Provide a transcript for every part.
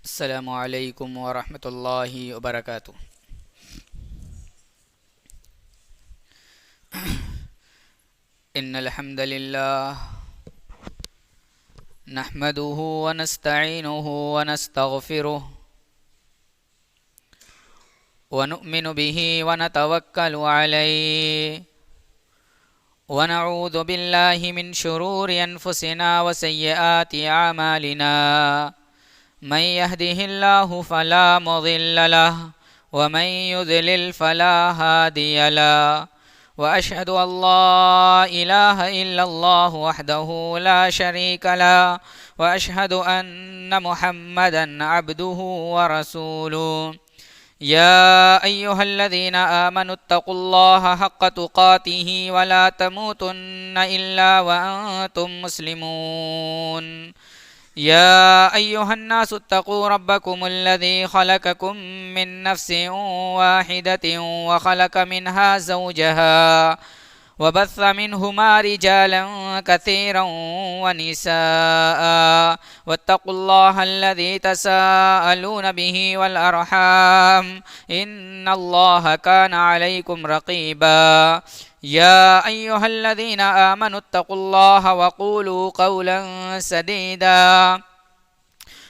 السلام علیکم ورحمۃ اللہ وبرکاتہ۔ ان الحمد للہ نحمده ونستعینه ونستغفره ونؤمن به ونتوکل علیہ ونعوذ باللہ من شرور انفسنا وسیئات اعمالنا من يهده الله فلا مضل له ومن يضلل فلا هادي له وأشهد أن لا إله إلا الله وحده لا شريك له وأشهد أن محمدا عبده ورسوله يا أيها الذين آمنوا اتقوا الله حق تقاته ولا تموتن إلا وأنتم مسلمون يا أيها الناس اتقوا ربكم الذي خلقكم من نفس واحدة وخلق منها زوجها وبث منهما رجالا كثيرا ونساء واتقوا الله الذي تساءلون به والأرحام إن الله كان عليكم رقيبا يا أيها الذين آمنوا اتقوا الله وقولوا قولا سديدا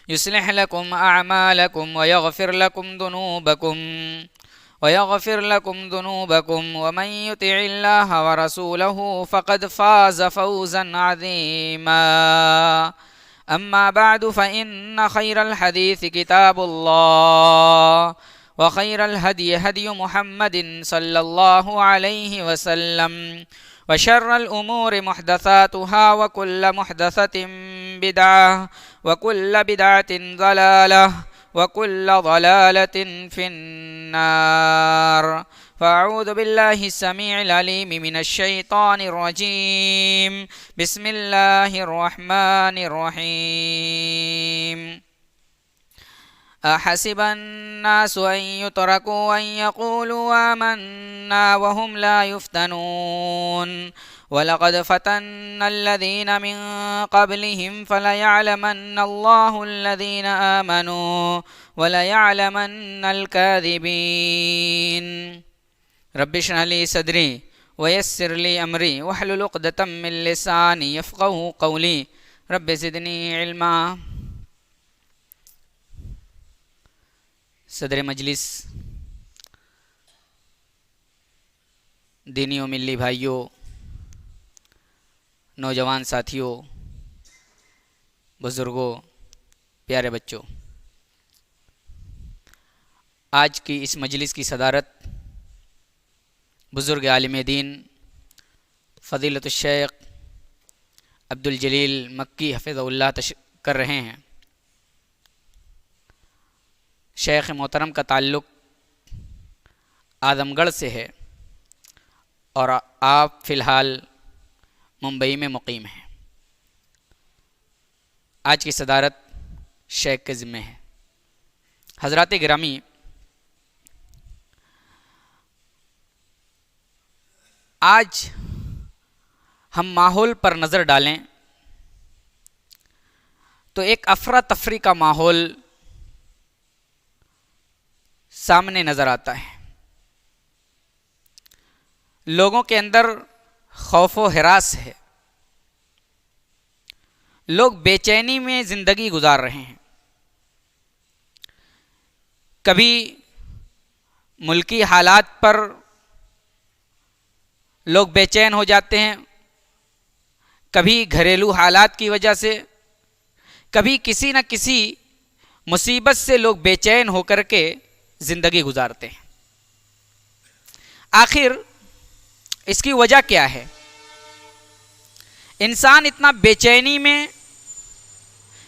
يصلح لكم أعمالكم ويغفر لكم ذنوبكم ومن يطع الله ورسوله فقد فاز فوزا عظيما أما بعد فإن خير الحديث كتاب الله وخير الهدي هدي محمد صلى الله عليه وسلم وشر الأمور محدثاتها وكل محدثة بدعة وكل بدعة ضلالة وكل ضلالة في النار فأعوذ بالله السميع العليم من الشيطان الرجيم بسم الله الرحمن الرحيم أحسب الناس أن يتركوا أن يقولوا آمنا وهم لا يفتنون ولقد فتنا الذين من قبلهم فليعلمن الله الذين آمنوا وليعلمن الكاذبين رب اشرح لي صدري ويسر لي أمري واحلل عقدة من لساني يفقهوا قولي رب زدني علما۔ صدر مجلس، دینی و ملی بھائیوں، نوجوان ساتھیوں، بزرگوں، پیارے بچوں، آج کی اس مجلس کی صدارت بزرگ عالم دین فضیلت الشیخ عبدالجلیل مکی حفظہ اللہ کر رہے ہیں۔ شیخ محترم کا تعلق اعظم گڑھ سے ہے اور آپ فی الحال ممبئی میں مقیم ہیں۔ آج کی صدارت شیخ کے ذمہ ہے۔ حضرات گرامی، آج ہم ماحول پر نظر ڈالیں تو ایک افراتفری کا ماحول سامنے نظر آتا ہے۔ لوگوں کے اندر خوف و ہراس ہے، لوگ بے چینی میں زندگی گزار رہے ہیں۔ کبھی ملکی حالات پر لوگ بے چین ہو جاتے ہیں، کبھی گھریلو حالات کی وجہ سے، کبھی کسی نہ کسی مصیبت سے لوگ بے چین ہو کر کے زندگی گزارتے ہیں۔ آخر اس کی وجہ کیا ہے؟ انسان اتنا بے چینی میں،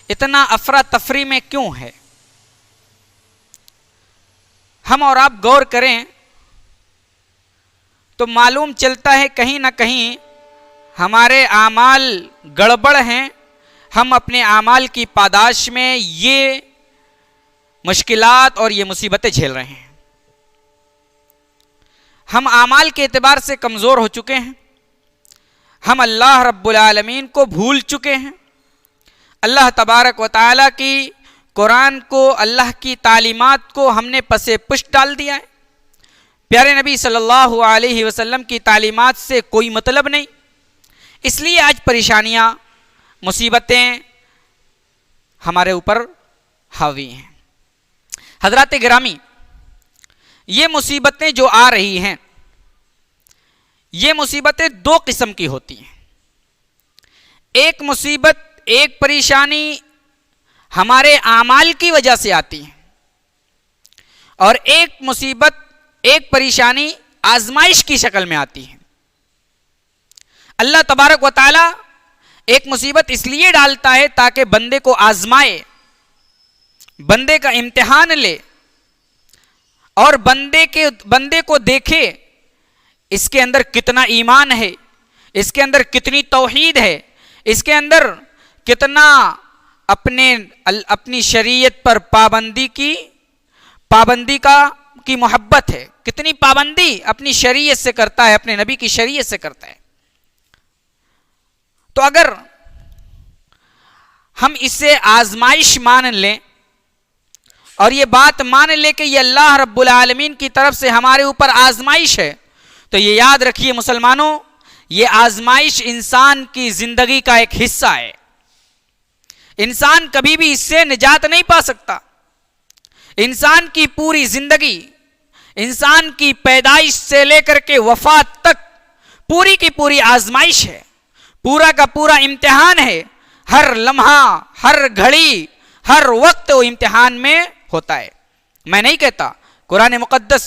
اتنا افراتفری میں کیوں ہے؟ ہم اور آپ غور کریں تو معلوم چلتا ہے کہیں نہ کہیں ہمارے اعمال گڑبڑ ہیں۔ ہم اپنے اعمال کی پاداش میں یہ مشکلات اور یہ مصیبتیں جھیل رہے ہیں۔ ہم اعمال کے اعتبار سے کمزور ہو چکے ہیں، ہم اللہ رب العالمین کو بھول چکے ہیں، اللہ تبارک و تعالیٰ کی قرآن کو، اللہ کی تعلیمات کو ہم نے پسے پشت ڈال دیا ہے. پیارے نبی صلی اللہ علیہ وسلم کی تعلیمات سے کوئی مطلب نہیں. اس لیے آج پریشانیاں، مصیبتیں ہمارے اوپر حاوی ہیں. حضرات گرامی، یہ مصیبتیں جو آ رہی ہیں، یہ مصیبتیں دو قسم کی ہوتی ہیں. ایک مصیبت، ایک پریشانی ہمارے اعمال کی وجہ سے آتی ہے، اور ایک مصیبت، ایک پریشانی آزمائش کی شکل میں آتی ہے. اللہ تبارک و تعالی ایک مصیبت اس لیے ڈالتا ہے تاکہ بندے کو آزمائے، بندے کا امتحان لے، اور بندے کو دیکھے اس کے اندر کتنا ایمان ہے، اس کے اندر کتنی توحید ہے، اس کے اندر کتنا اپنی شریعت پر پابندی کی محبت ہے، کتنی پابندی اپنی شریعت سے کرتا ہے، اپنے نبی کی شریعت سے کرتا ہے. تو اگر ہم اسے آزمائش مان لیں اور یہ بات مان لیں کہ یہ اللہ رب العالمین کی طرف سے ہمارے اوپر آزمائش ہے، تو یہ یاد رکھیے مسلمانوں، یہ آزمائش انسان کی زندگی کا ایک حصہ ہے. انسان کبھی بھی اس سے نجات نہیں پا سکتا. انسان کی پوری زندگی، انسان کی پیدائش سے لے کر کے وفات تک پوری کی پوری آزمائش ہے، پورا کا پورا امتحان ہے. ہر لمحہ، ہر گھڑی، ہر وقت وہ امتحان میں ہوتا ہے. میں نہیں کہتا، قرآن مقدس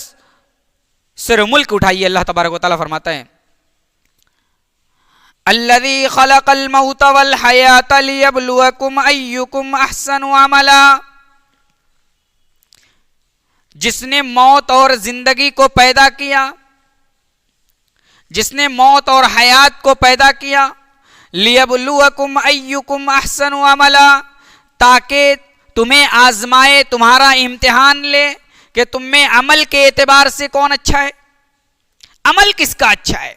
سر ملک اٹھائیے، اللہ تبارک و تعالیٰ فرماتا ہے الذی خلق الموت والحیات لیبلوکم ایکم احسن عملا. جس نے موت اور زندگی کو پیدا کیا، جس نے موت اور حیات کو پیدا کیا، لیبلوکم ایکم احسن عملا، تاکہ تمہیں آزمائے، تمہارا امتحان لے کہ تم میں عمل کے اعتبار سے کون اچھا ہے. عمل کس کا اچھا ہے؟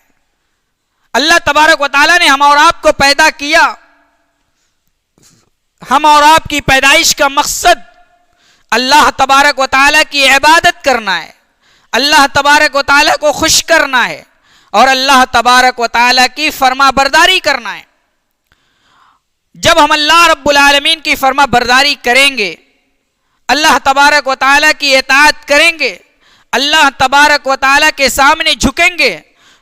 اللہ تبارک و تعالیٰ نے ہم اور آپ کو پیدا کیا. ہم اور آپ کی پیدائش کا مقصد اللہ تبارک و تعالیٰ کی عبادت کرنا ہے، اللہ تبارک و تعالیٰ کو خوش کرنا ہے، اور اللہ تبارک و تعالیٰ کی فرما برداری کرنا ہے. جب ہم اللہ رب العالمین کی فرما برداری کریں گے، اللہ تبارک و تعالیٰ کی اطاعت کریں گے، اللہ تبارک و تعالیٰ کے سامنے جھکیں گے،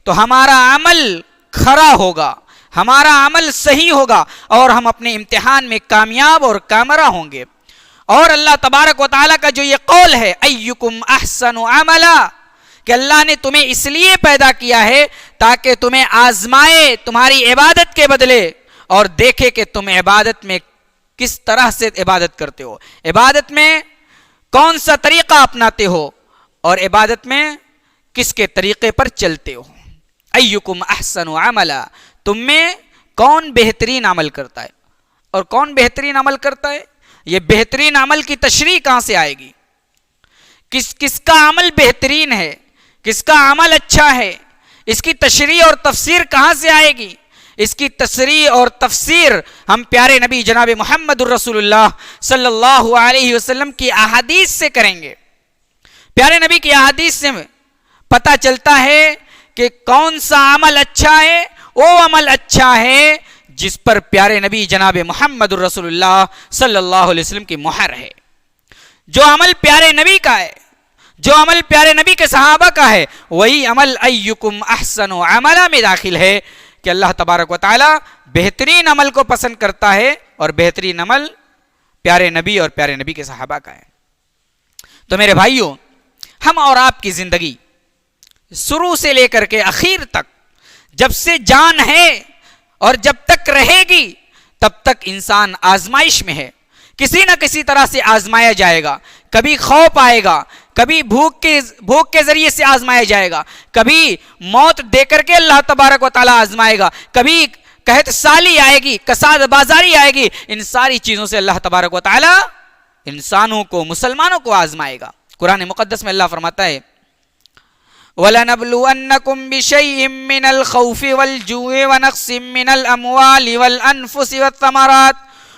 تو ہمارا عمل کھرا ہوگا، ہمارا عمل صحیح ہوگا، اور ہم اپنے امتحان میں کامیاب اور کامرا ہوں گے. اور اللہ تبارک و تعالیٰ کا جو یہ قول ہے ایکم احسن عملا، کہ اللہ نے تمہیں اس لیے پیدا کیا ہے تاکہ تمہیں آزمائے تمہاری عبادت کے بدلے، اور دیکھے کہ تم عبادت میں کس طرح سے عبادت کرتے ہو، عبادت میں کون سا طریقہ اپناتے ہو، اور عبادت میں کس کے طریقے پر چلتے ہو. ایکم احسن عملا، تم میں کون بہترین عمل کرتا ہے. اور کون بہترین عمل کرتا ہے، یہ بہترین عمل کی تشریح کہاں سے آئے گی؟ کس کا عمل بہترین ہے، کس کا عمل اچھا ہے، اس کی تشریح اور تفسیر کہاں سے آئے گی؟ اس کی تشریح اور تفسیر ہم پیارے نبی جناب محمد الرسول اللہ صلی اللہ علیہ وسلم کی احادیث سے کریں گے. پیارے نبی کی احادیث سے پتہ چلتا ہے کہ کون سا عمل اچھا ہے. وہ عمل اچھا ہے جس پر پیارے نبی جناب محمد الرسول اللہ صلی اللہ علیہ وسلم کی مہر ہے. جو عمل پیارے نبی کا ہے، جو عمل پیارے نبی کے صحابہ کا ہے، وہی عمل ایکم احسن عملا میں داخل ہے، کہ اللہ تبارک و تعالی بہترین عمل کو پسند کرتا ہے، اور بہترین عمل پیارے نبی اور پیارے نبی کے صحابہ کا ہے. تو میرے بھائیوں، ہم اور آپ کی زندگی شروع سے لے کر کے اخیر تک، جب سے جان ہے اور جب تک رہے گی، تب تک انسان آزمائش میں ہے. کسی نہ کسی طرح سے آزمایا جائے گا. کبھی خوف آئے گا، کبھی بھوک کے ذریعے سے آزمایا جائے گا، کبھی موت دے کر کے اللہ تبارک و تعالیٰ آزمائے گا، کبھی قحط سالی آئے گی، کساد بازاری آئے گی. ان ساری چیزوں سے اللہ تبارک و تعالیٰ انسانوں کو، مسلمانوں کو آزمائے گا. قرآن مقدس میں اللہ فرماتا ہے وَلَنَبْلُوَنَّكُمْ بِشَيْءٍ مِّنَ الْخَوْفِ وَالْجُوعِ وَنَقْصٍ مِّنَ الْأَمْوَالِ وَالْأَنفُسِ وَالثَّمَرَاتِ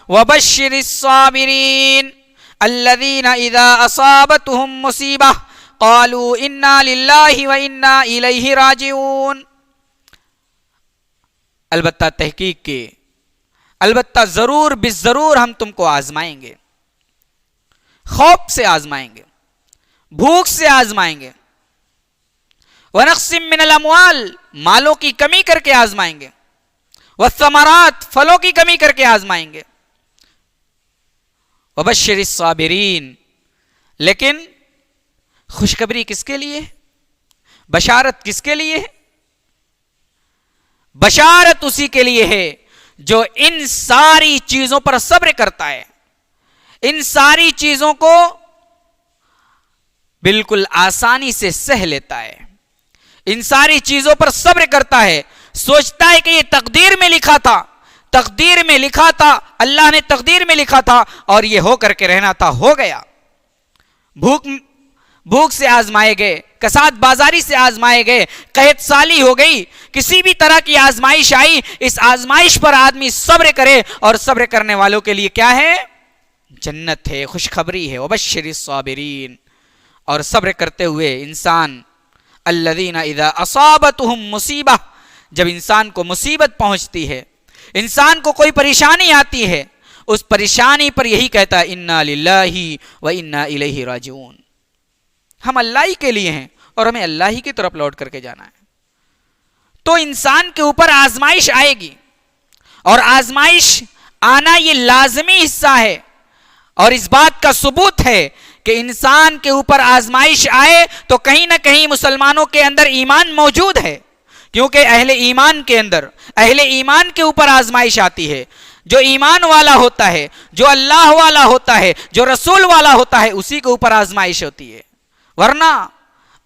وَبَشِّرِ الصَّابِرِينَ. الذین اذا اصابتهم مصیبہ قالوا انا للہ و انا الیہ راجعون. البتہ تحقیق کے، البتہ ضرور بالضرور ہم تم کو آزمائیں گے، خوف سے آزمائیں گے، بھوک سے آزمائیں گے، وَنَقْصٍ مِّنَ الْأَمْوَالِ مالوں کی کمی کر کے آزمائیں گے، وَالثَّمَرَاتِ پھلوں کی کمی کر کے آزمائیں گے، وَبَشِّرِ الصَّابِرِينَ لیکن خوشخبری کس کے لیے ہے؟ بشارت کس کے لیے ہے؟ بشارت اسی کے لیے ہے جو ان ساری چیزوں پر صبر کرتا ہے، ان ساری چیزوں کو بالکل آسانی سے سہ لیتا ہے، ان ساری چیزوں پر صبر کرتا ہے، سوچتا ہے کہ یہ تقدیر میں لکھا تھا، تقدیر میں لکھا تھا، اللہ نے تقدیر میں لکھا تھا اور یہ ہو کر کے رہنا تھا، ہو گیا. بھوک سے آزمائے گئے، کساد بازاری سے آزمائے گئے، قحط سالی ہو گئی، کسی بھی طرح کی آزمائش آئی، اس آزمائش پر آدمی صبر کرے اور صبر کرنے والوں کے لیے کیا ہے؟ جنت ہے، خوشخبری ہے. وبشر الصابرین اور صبر کرتے ہوئے انسان الذین اذا اصابتهم مصیبہ جب انسان کو مصیبت پہنچتی ہے، انسان کو کوئی پریشانی آتی ہے، اس پریشانی پر یہی کہتا ہے انا للہ و انا الیہ راجعون. ہم اللہ ہی کے لیے ہیں اور ہمیں اللہ ہی کی طرف لوٹ کر کے جانا ہے. تو انسان کے اوپر آزمائش آئے گی اور آزمائش آنا یہ لازمی حصہ ہے اور اس بات کا ثبوت ہے کہ انسان کے اوپر آزمائش آئے تو کہیں نہ کہیں مسلمانوں کے اندر ایمان موجود ہے، کیونکہ اہل ایمان کے اندر، اہل ایمان کے اوپر آزمائش آتی ہے. جو ایمان والا ہوتا ہے، جو اللہ والا ہوتا ہے، جو رسول والا ہوتا ہے، اسی کے اوپر آزمائش ہوتی ہے. ورنہ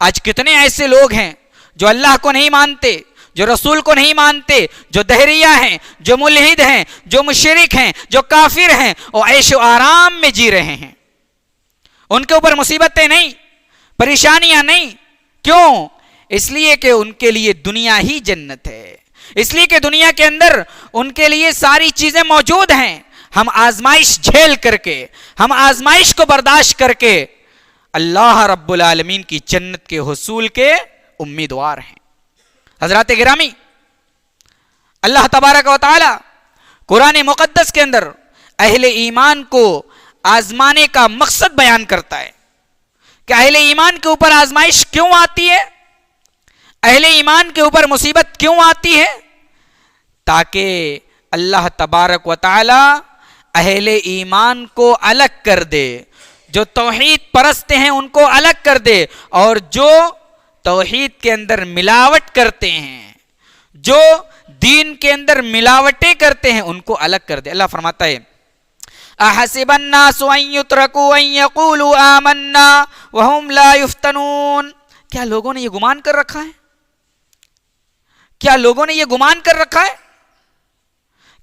آج کتنے ایسے لوگ ہیں جو اللہ کو نہیں مانتے، جو رسول کو نہیں مانتے، جو دہریہ ہیں، جو ملحد ہیں، جو مشرک ہیں، جو کافر ہیں، اور عیش و آرام میں جی رہے ہیں. ان کے اوپر مصیبتیں نہیں، پریشانیاں نہیں. کیوں؟ اس لیے کہ ان کے لیے دنیا ہی جنت ہے، اس لیے کہ دنیا کے اندر ان کے لیے ساری چیزیں موجود ہیں. ہم آزمائش جھیل کر کے، ہم آزمائش کو برداشت کر کے اللہ رب العالمین کی جنت کے حصول کے امیدوار ہیں. حضرات گرامی، اللہ تبارک و تعالی قرآن مقدس کے اندر اہل ایمان کو آزمانے کا مقصد بیان کرتا ہے کہ اہل ایمان کے اوپر آزمائش کیوں آتی ہے، اہل ایمان کے اوپر مصیبت کیوں آتی ہے، تاکہ اللہ تبارک و تعالی اہل ایمان کو الگ کر دے، جو توحید پرست ہیں ان کو الگ کر دے، اور جو توحید کے اندر ملاوٹ کرتے ہیں، جو دین کے اندر ملاوٹیں کرتے ہیں، ان کو الگ کر دے. اللہ فرماتا ہے احسب الناس ان يتركوا ان يقولوا آمنا وهم لا يفتنون. کیا لوگوں نے یہ گمان کر رکھا ہے، کیا لوگوں نے یہ گمان کر رکھا ہے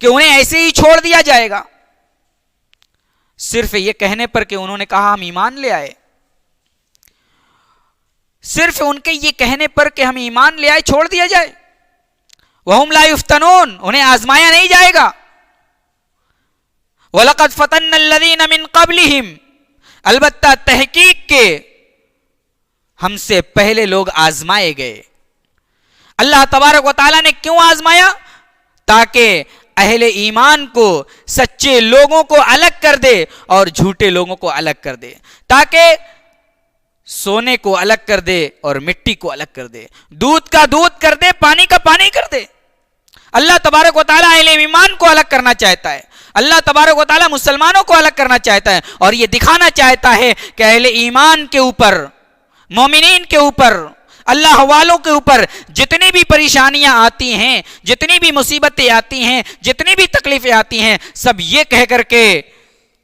کہ انہیں ایسے ہی چھوڑ دیا جائے گا صرف یہ کہنے پر کہ انہوں نے کہا ہم ایمان لے آئے؟ صرف ان کے یہ کہنے پر کہ ہم ایمان لے آئے چھوڑ دیا جائے؟ وَهُمْ لَا يُفْتَنُونَ انہیں آزمایا نہیں جائے گا. وَلَقَدْ فَتَنَّ الَّذِينَ مِن قَبْلِهِمْ البتہ تحقیق کے ہم سے پہلے لوگ آزمائے گئے. اللہ تبارک و تعالیٰ نے کیوں آزمایا؟ تاکہ اہل ایمان کو، سچے لوگوں کو الگ کر دے اور جھوٹے لوگوں کو الگ کر دے، تاکہ سونے کو الگ کر دے اور مٹی کو الگ کر دے، دودھ کا دودھ کر دے، پانی کا پانی کر دے. اللہ تبارک و تعالیٰ اہل ایمان کو الگ کرنا چاہتا ہے، اللہ تبارک و تعالیٰ مسلمانوں کو الگ کرنا چاہتا ہے اور یہ دکھانا چاہتا ہے کہ اہل ایمان کے اوپر، مومنین کے اوپر، اللہ والوں کے اوپر جتنی بھی پریشانیاں آتی ہیں، جتنی بھی مصیبتیں آتی ہیں، جتنی بھی تکلیفیں آتی ہیں، سب یہ کہہ کر کے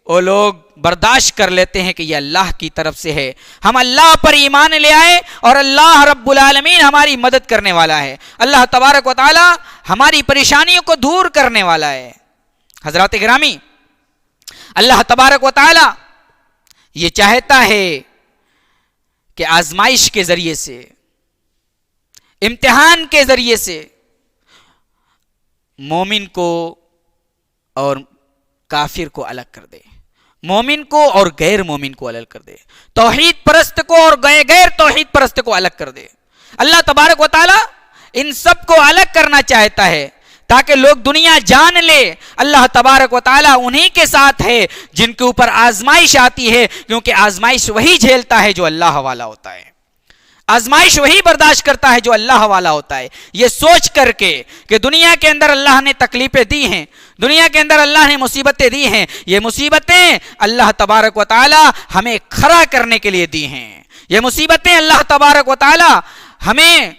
وہ لوگ برداشت کر لیتے ہیں کہ یہ اللہ کی طرف سے ہے. ہم اللہ پر ایمان لے آئے اور اللہ رب العالمین ہماری مدد کرنے والا ہے، اللہ تبارک و تعالی ہماری پریشانیوں کو دور کرنے والا ہے. حضرات گرامی، اللہ تبارک و تعالی یہ چاہتا ہے کہ آزمائش کے ذریعے سے، امتحان کے ذریعے سے مومن کو اور کافر کو الگ کر دے، مومن کو اور غیر مومن کو الگ کر دے، توحید پرست کو اور غیر توحید پرست کو الگ کر دے۔ اللہ تبارک و تعالی ان سب کو الگ کرنا چاہتا ہے تاکہ لوگ دنیا جان لے اللہ تبارک و تعالی انہی کے ساتھ ہے جن کے اوپر آزمائش آتی ہے، کیونکہ آزمائش وہی جھیلتا ہے جو اللہ والا ہوتا ہے، آزمائش وہی برداشت کرتا ہے جو اللہ والا ہوتا ہے۔ یہ سوچ کر کے کہ دنیا کے اندر اللہ نے تکلیفیں دی ہیں، دنیا کے اندر اللہ نے مصیبتیں دی ہیں، یہ مصیبتیں اللہ تبارک و تعالی ہمیں کھڑا کرنے کے لیے دی ہیں، یہ مصیبتیں اللہ تبارک و تعالی ہمیں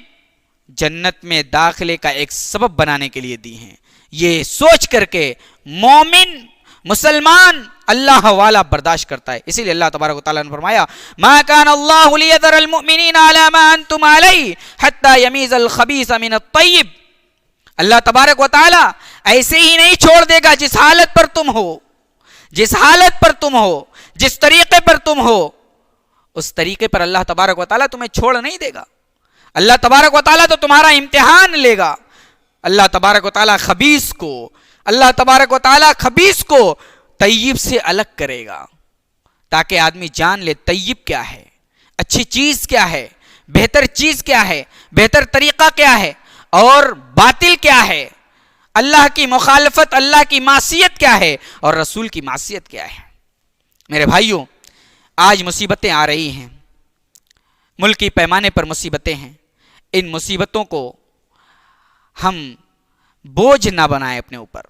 جنت میں داخلے کا ایک سبب بنانے کے لیے دی ہیں۔ یہ سوچ کر کے مومن مسلمان اللہ والا برداشت کرتا ہے۔ اسی لیے اللہ تبارک و تعالیٰ نے فرمایا ما کان اللہ لیذر المؤمنین علی ما انتم علیہ حتی یمیز الخبیث من الطیب۔ اللہ تبارک و تعالیٰ ایسے ہی نہیں چھوڑ دے گا جس حالت پر تم ہو، جس حالت پر تم ہو، جس طریقے پر تم ہو، اس طریقے پر اللہ تبارک و تعالیٰ تمہیں چھوڑ نہیں دے گا۔ اللہ تبارک و تعالیٰ تو تمہارا امتحان لے گا۔ اللہ تبارک و تعالیٰ خبیث کو، اللہ تبارک و تعالیٰ خبیث کو طیب سے الگ کرے گا تاکہ آدمی جان لے طیب کیا ہے، اچھی چیز کیا ہے، بہتر چیز کیا ہے، بہتر طریقہ کیا ہے اور باطل کیا ہے، اللہ کی مخالفت، اللہ کی معصیت کیا ہے اور رسول کی معصیت کیا ہے۔ میرے بھائیوں، آج مصیبتیں آ رہی ہیں، ملکی پیمانے پر مصیبتیں ہیں۔ ان مصیبتوں کو ہم بوجھ نہ بنائیں اپنے اوپر،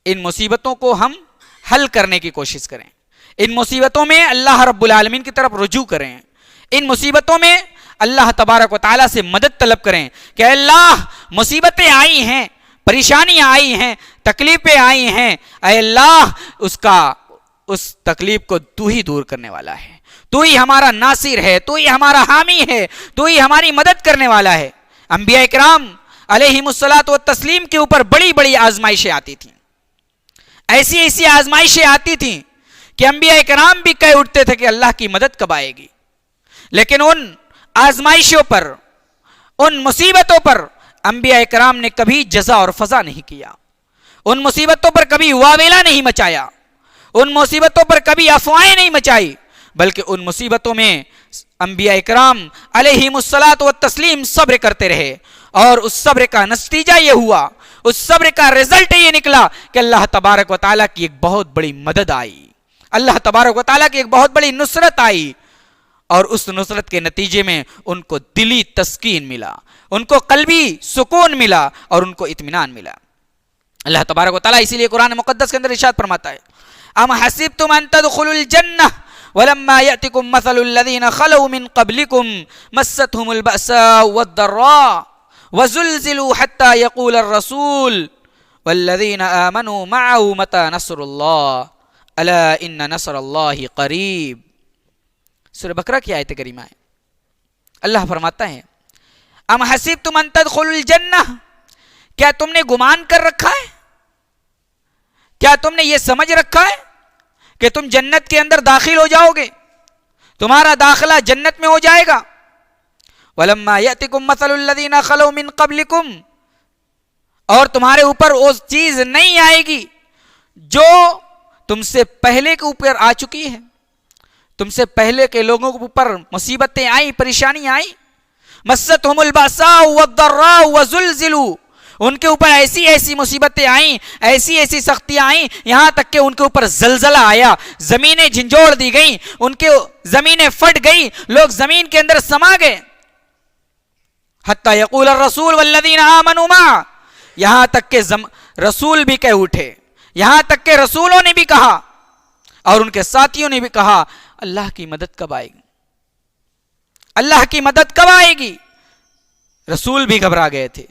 ان مصیبتوں کو ہم حل کرنے کی کوشش کریں، ان مصیبتوں میں اللہ رب العالمین کی طرف رجوع کریں، ان مصیبتوں میں اللہ تبارک و تعالیٰ سے مدد طلب کریں کہ اللہ مصیبتیں آئی ہیں، پریشانیاں آئی ہیں، تکلیفیں آئی ہیں، اے اللہ اس تکلیف کو تو ہی دور کرنے والا ہے، تو ہی ہمارا ناصر ہے، تو ہی ہمارا حامی ہے، تو ہی ہماری مدد کرنے والا ہے۔ انبیاء کرام علیہم الصلاۃ والتسلیم کے اوپر بڑی بڑی آزمائشیں آتی تھیں، ایسی ایسی آزمائشیں آتی تھیں کہ انبیاء کرام بھی کہہ اٹھتے تھے کہ اللہ کی مدد کب آئے گی، لیکن ان آزمائشوں پر، ان مصیبتوں پر انبیاء کرام نے کبھی جزا اور فضا نہیں کیا، ان مصیبتوں پر کبھی واویلا نہیں مچایا، ان مصیبتوں پر کبھی افواہیں نہیں مچائی، بلکہ ان مصیبتوں میں انبیاء کرام علیہم الصلاۃ والتسلیم صبر کرتے رہے، اور اس صبر کا نتیجہ یہ ہوا، اس صبر کا رزلٹ یہ نکلا کہ اللہ تبارک و تعالیٰ کی ایک بہت بڑی مدد آئی، اللہ تبارک و تعالیٰ کی ایک بہت بڑی نصرت آئی، اور اس نصرت کے نتیجے میں ان کو دلی تسکین ملا، ان کو قلبی سکون ملا اور ان کو اطمینان ملا۔ اللہ تبارک و تعالیٰ اسی لیے قرآن مقدس کے اندر ارشاد فرماتا ہے ام حسبتم ان تدخلوا الجنہ ولما يأتكم مثل الذين خلوا من قبلكم مستهم البأساء والضراء وزلزلوا حتى يقول الرسول والذين آمنوا معه متى نصر الله ألا إن نصر الله قريب۔ سورہ بقرہ کی آیت کریمہ ہے۔ اللہ فرماتا ہے ام حسبتم ان تدخلوا الجنہ، کیا تم نے گمان کر رکھا ہے، کیا تم نے یہ سمجھ رکھا ہے کہ تم جنت کے اندر داخل ہو جاؤ گے، تمہارا داخلہ جنت میں ہو جائے گا۔ وَلَمَّا يَأْتِكُمْ مَثَلُ الَّذِينَ خَلَوْا مِن قَبْلِكُمْ، اور تمہارے اوپر وہ چیز نہیں آئے گی جو تم سے پہلے کے اوپر آ چکی ہے، تم سے پہلے کے لوگوں کے اوپر مصیبتیں آئیں، پریشانیاں آئیں۔ مَسَّتْهُمُ الْبَأْسَاءُ وَالضَّرَّاءُ وَزُلْزِلُوا، ان کے اوپر ایسی ایسی مصیبتیں آئیں، ایسی ایسی سختیاں آئیں، یہاں تک کہ ان کے اوپر زلزلہ آیا، زمینیں جھنجھوڑ دی گئیں، ان کے زمینیں پھٹ گئیں، لوگ زمین کے اندر سما گئے۔ حتی یقول الرسول والذین آمنوا معہ، یہاں تک کہ رسول بھی کہہ اٹھے، یہاں تک کہ رسولوں نے بھی کہا اور ان کے ساتھیوں نے بھی کہا اللہ کی مدد کب آئے گی، اللہ کی مدد کب آئے گی۔ رسول بھی گھبرا گئے تھے،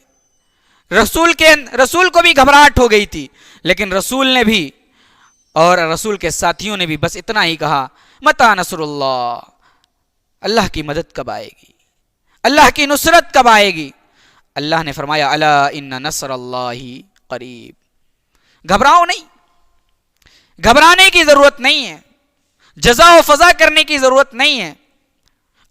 رسول کو بھی گھبراہٹ ہو گئی تھی، لیکن رسول نے بھی اور رسول کے ساتھیوں نے بھی بس اتنا ہی کہا متی نصر اللہ، اللہ کی مدد کب آئے گی، اللہ کی نصرت کب آئے گی۔ اللہ نے فرمایا الا ان نصر اللہ قریب، گھبراؤ نہیں، گھبرانے کی ضرورت نہیں ہے، جزا و فضا کرنے کی ضرورت نہیں ہے۔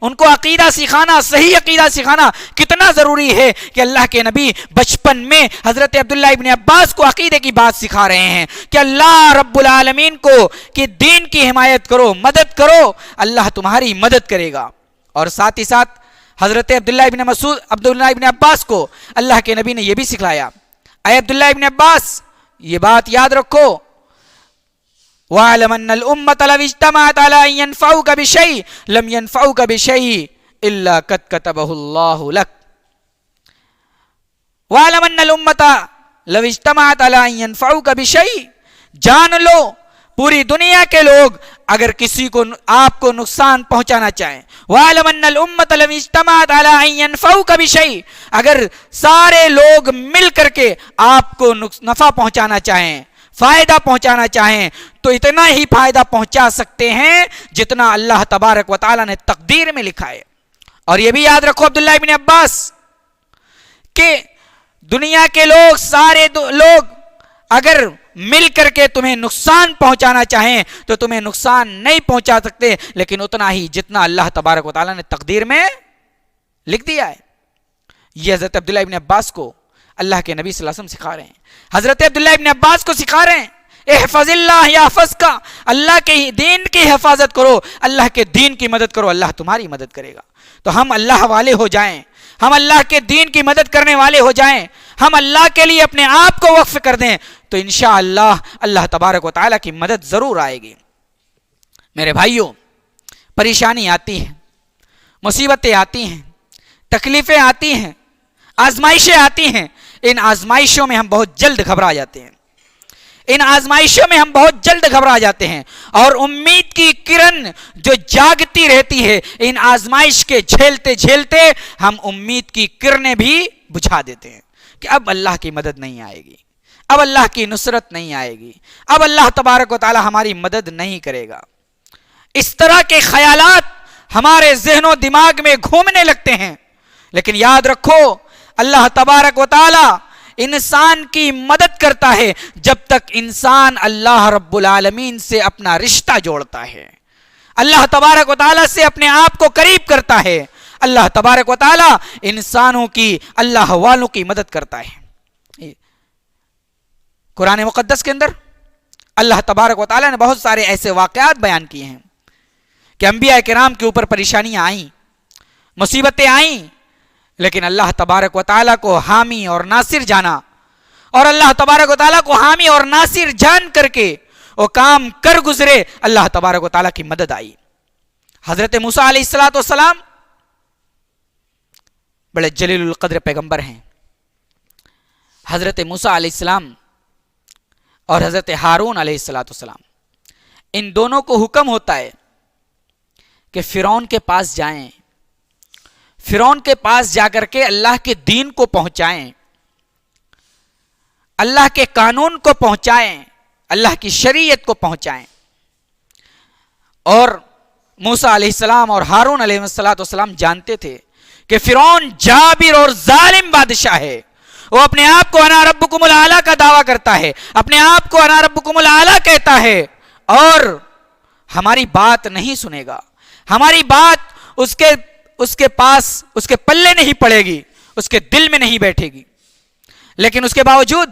ان کو عقیدہ سکھانا، صحیح عقیدہ سکھانا کتنا ضروری ہے کہ اللہ کے نبی بچپن میں حضرت عبداللہ ابن عباس کو عقیدے کی بات سکھا رہے ہیں کہ اللہ رب العالمین کو کہ دین کی حمایت کرو، مدد کرو، اللہ تمہاری مدد کرے گا۔ اور ساتھ ہی ساتھ حضرت عبداللہ ابن عباس کو اللہ کے نبی نے یہ بھی سکھلایا، اے عبداللہ ابن عباس یہ بات یاد رکھو، وَاعْلَمْ أَنَّ الْأُمَّةَ لَوِ اجْتَمَعَتْ عَلَىٰ أَن يَنفَعُوكَ بِشَيْءٍ لَمْ يَنفَعُوكَ بِشَيْءٍ إِلَّا قَدْ كَتَبَهُ اللَّهُ لَكَ۔ وَاعْلَمْ أَنَّ الْأُمَّةَ لَوِ اجْتَمَعَتْ عَلَىٰ أَن يَنفَعُوكَ بِشَيْءٍ، جان لو پوری دنیا کے لوگ اگر کسی کو آپ کو نقصان پہنچانا چاہیں، وَاعْلَمْ أَنَّ الْأُمَّةَ لَوِ اجْتَمَعَتْ عَلَىٰ أَن يَنفَعُوكَ بِشَيْءٍ، اگر سارے لوگ مل کر کے آپ کو نفع پہنچانا چاہیں، فائدہ پہنچانا چاہیں، تو اتنا ہی فائدہ پہنچا سکتے ہیں جتنا اللہ تبارک و تعالیٰ نے تقدیر میں لکھا ہے۔ اور یہ بھی یاد رکھو عبداللہ ابن عباس کہ دنیا کے لوگ سارے لوگ اگر مل کر کے تمہیں نقصان پہنچانا چاہیں تو تمہیں نقصان نہیں پہنچا سکتے، لیکن اتنا ہی جتنا اللہ تبارک و تعالیٰ نے تقدیر میں لکھ دیا ہے۔ یہ حضرت عبداللہ ابن عباس کو اللہ کے نبی صلی اللہ علیہ وسلم سکھا رہے ہیں، حضرت عبداللہ ابن عباس کو سکھا رہے ہیں احفظ اللہ یحفظ کا، اللہ کے دین کی حفاظت کرو، اللہ کے دین کی مدد کرو، اللہ تمہاری مدد کرے گا۔ تو ہم اللہ والے ہو جائیں، ہم اللہ کے دین کی مدد کرنے والے ہو جائیں، ہم اللہ کے لیے اپنے آپ کو وقف کر دیں تو انشاءاللہ اللہ تبارک و تعالیٰ کی مدد ضرور آئے گی۔ میرے بھائیوں، پریشانی آتی ہے، مصیبتیں آتی ہیں، تکلیفیں آتی ہیں، آزمائشیں آتی ہیں، ان آزمائشوں میں ہم بہت جلد گھبرا جاتے ہیں، ان آزمائشوں میں ہم بہت جلد گھبرا جاتے ہیں، اور امید کی کرن جو جاگتی رہتی ہے ان آزمائش کے جھیلتے جھیلتے ہم امید کی کرنیں بھی بجھا دیتے ہیں کہ اب اللہ کی مدد نہیں آئے گی، اب اللہ کی نصرت نہیں آئے گی، اب اللہ تبارک و تعالی ہماری مدد نہیں کرے گا۔ اس طرح کے خیالات ہمارے ذہن و دماغ میں گھومنے لگتے ہیں، لیکن یاد رکھو اللہ تبارک و تعالی انسان کی مدد کرتا ہے جب تک انسان اللہ رب العالمین سے اپنا رشتہ جوڑتا ہے، اللہ تبارک و تعالی سے اپنے آپ کو قریب کرتا ہے۔ اللہ تبارک و تعالی انسانوں کی، اللہ والوں کی مدد کرتا ہے۔ قرآن مقدس کے اندر اللہ تبارک و تعالی نے بہت سارے ایسے واقعات بیان کیے ہیں کہ انبیاء کرام کے اوپر پریشانیاں آئیں، مصیبتیں آئیں، لیکن اللہ تبارک و تعالیٰ کو حامی اور ناصر جانا، اور اللہ تبارک و تعالیٰ کو حامی اور ناصر جان کر کے وہ کام کر گزرے، اللہ تبارک و تعالیٰ کی مدد آئی۔ حضرت موسیٰ علیہ السلام بڑے جلیل القدر پیغمبر ہیں۔ حضرت موسیٰ علیہ السلام اور حضرت ہارون علیہ السلام، ان دونوں کو حکم ہوتا ہے کہ فرعون کے پاس جائیں، فرعون کے پاس جا کر کے اللہ کے دین کو پہنچائیں، اللہ کے قانون کو پہنچائیں، اللہ کی شریعت کو پہنچائیں۔ اور موسیٰ علیہ السلام اور ہارون علیہ السلام جانتے تھے کہ فرعون جابر اور ظالم بادشاہ ہے، وہ اپنے آپ کو انا ربکم الاعلی کا دعویٰ کرتا ہے، اپنے آپ کو انا ربکم الاعلی کہتا ہے، اور ہماری بات نہیں سنے گا، ہماری بات اس کے پاس، اس کے پلے نہیں پڑے گی، اس کے دل میں نہیں بیٹھے گی۔ لیکن اس کے باوجود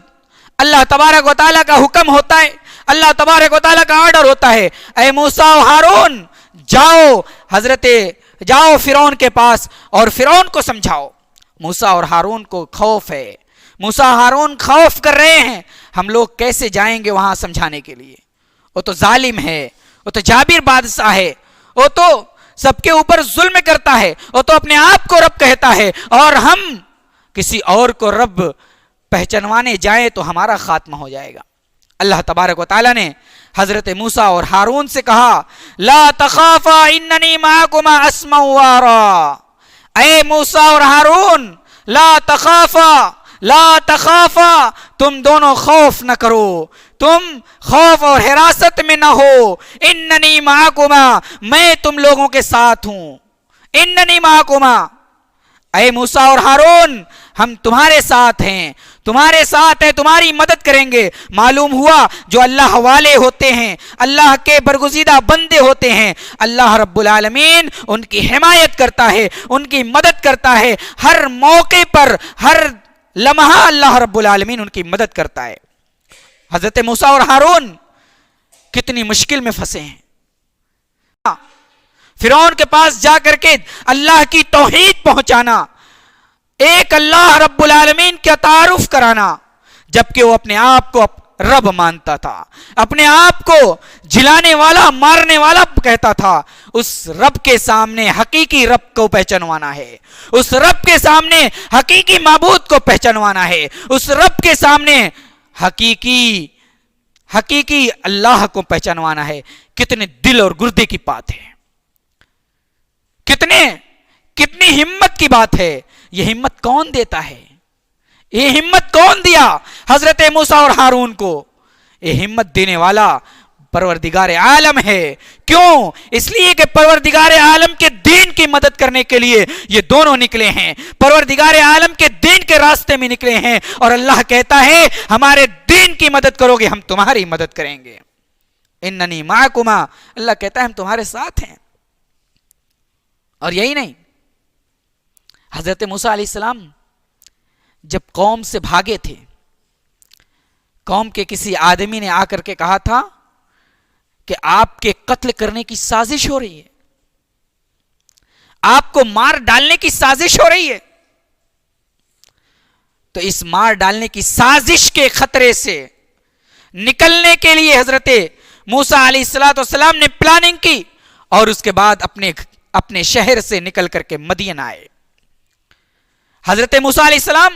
اللہ تبارک و تعالیٰ کا حکم ہوتا ہے، اللہ تبارک و تعالیٰ کا آرڈر ہوتا ہے، اے موسیٰ و ہارون جاؤ فرعون کے پاس اور فرعون کو سمجھاؤ۔ موسیٰ اور ہارون کو خوف ہے، موسیٰ ہارون خوف کر رہے ہیں ہم لوگ کیسے جائیں گے وہاں سمجھانے کے لیے، وہ تو ظالم ہے، وہ تو جابر بادشاہ ہے، وہ تو سب کے اوپر ظلم کرتا ہے، وہ تو اپنے آپ کو رب کہتا ہے، اور ہم کسی اور کو رب پہچنوانے جائیں تو ہمارا خاتمہ ہو جائے گا۔ اللہ تبارک و تعالیٰ نے حضرت موسیٰ اور ہارون سے کہا لا تخافا اننی معکما اسمع وارا، اے موسیٰ اور ہارون لا تخافا تم دونوں خوف نہ کرو، تم خوف اور حراست میں نہ ہو، اننی معکما میں تم لوگوں کے ساتھ ہوں، اننی معکما اے موسیٰ اور ہارون ہم تمہارے ساتھ ہیں، تمہارے ساتھ ہیں، تمہاری مدد کریں گے۔ معلوم ہوا جو اللہ والے ہوتے ہیں، اللہ کے برگزیدہ بندے ہوتے ہیں، اللہ رب العالمین ان کی حمایت کرتا ہے، ان کی مدد کرتا ہے، ہر موقع پر ہر لمحہ اللہ رب العالمین ان کی مدد کرتا ہے۔ حضرت موسیٰ اور ہارون کتنی مشکل میں پھنسے ہیں، فرعون کے پاس جا کر کے اللہ کی توحید پہنچانا، ایک اللہ رب العالمین کا تعارف کرانا، جبکہ وہ اپنے آپ کو رب مانتا تھا، اپنے آپ کو جلانے والا مارنے والا کہتا تھا۔ اس رب کے سامنے حقیقی رب کو پہچانوانا ہے، اس رب کے سامنے حقیقی معبود کو پہچانوانا ہے، اس رب کے سامنے حقیقی اللہ کو پہچانوانا ہے۔ کتنے دل اور گردے کی بات ہے، کتنی ہمت کی بات ہے۔ یہ ہمت کون دیتا ہے؟ یہ ہمت کون دیا حضرت موسیٰ اور ہارون کو؟ یہ ہمت دینے والا پروردگار عالم ہے۔ کیوں؟ اس لیے کہ پروردگار عالم کے دین کی مدد کرنے کے لیے یہ دونوں نکلے ہیں، پروردگار عالم کے دین کے راستے میں نکلے ہیں، اور اللہ کہتا ہے ہمارے دین کی مدد کرو گے ہم تمہاری مدد کریں گے۔ اننی معکما، اللہ کہتا ہے ہم تمہارے ساتھ ہیں۔ اور یہی نہیں، حضرت موسیٰ علیہ السلام جب قوم سے بھاگے تھے، قوم کے کسی آدمی نے آ کر کے کہا تھا کہ آپ کے قتل کرنے کی سازش ہو رہی ہے، آپ کو مار ڈالنے کی سازش ہو رہی ہے۔ تو اس مار ڈالنے کی سازش کے خطرے سے نکلنے کے لیے حضرت موسیٰ علیہ السلام نے پلاننگ کی، اور اس کے بعد اپنے شہر سے نکل کر کے مدین آئے۔ حضرت موسیٰ علیہ السلام